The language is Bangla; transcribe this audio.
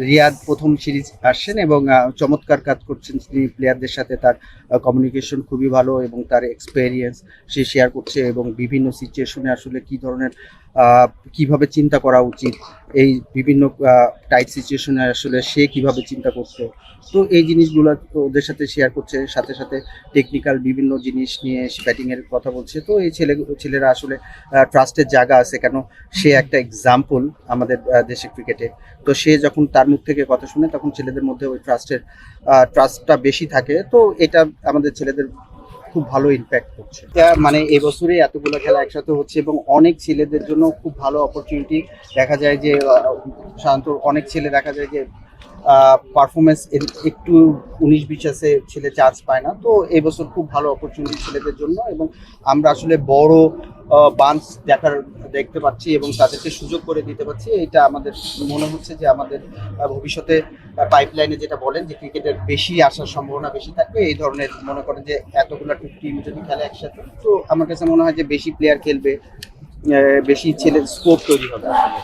রিয়াদ প্রথম সিরিজ আসছেন এবং চমৎকার কাজ করছেন তিনি প্লেয়ারদের সাথে। তার কমিউনিকেশন খুবই ভালো এবং তার এক্সপেরিয়েন্স সে শেয়ার করছে এবং বিভিন্ন সিচুয়েশনে আসলে কী ধরনের কিভাবে চিন্তা করা উচিত, এই বিভিন্ন টাইট সিচুয়েশনে আসলে সে কিভাবে চিন্তা করতো। তো এই জিনিসগুলো তো ওদের সাথে শেয়ার করছে, সাথে সাথে টেকনিক্যাল বিভিন্ন জিনিস নিয়ে ব্যাটিংয়ের কথা বলছে। তো এই ছেলেরা আসলে ট্রাস্টের জায়গা আছে, কেন সে একটা এক্সাম্পল আমাদের দেশের ক্রিকেটে। তো সে যখন তার মুখ থেকে কথা শুনে তখন ছেলেদের মধ্যে ওই ট্রাস্টটা বেশি থাকে। তো এটা আমাদের ছেলেদের খুব ভালো ইম্প্যাক্ট করছে। মানে এবছরে এতগুলো খেলা একসাথে হচ্ছে এবং অনেক ছেলেদের জন্য খুব ভালো অপরচুনিটি। দেখা যায় যে সাধারণত অনেক ছেলে দেখা যায় যে পারফরমেন্স একটু 19-20 আছে, ছেলে চান্স পায় না। তো এই বছর খুব ভালো অপরচুনিটি ছেলেদের জন্য এবং আমরা আসলে বড় বান্স দেখতে পাচ্ছি এবং তাদেরকে সুযোগ করে দিতে পারছি। এটা আমাদের মনে হচ্ছে যে আমাদের ভবিষ্যতে পাইপলাইনে যেটা বলেন যে ক্রিকেটের বেশি আসার সম্ভাবনা বেশি থাকবে। এই ধরনের মনে করেন যে এতগুলো টিম যদি খেলে একসাথে, তো আমার কাছে মনে হয় যে বেশি প্লেয়ার খেলবে, বেশি ছেলের স্কোপ তৈরি হবে আসলে।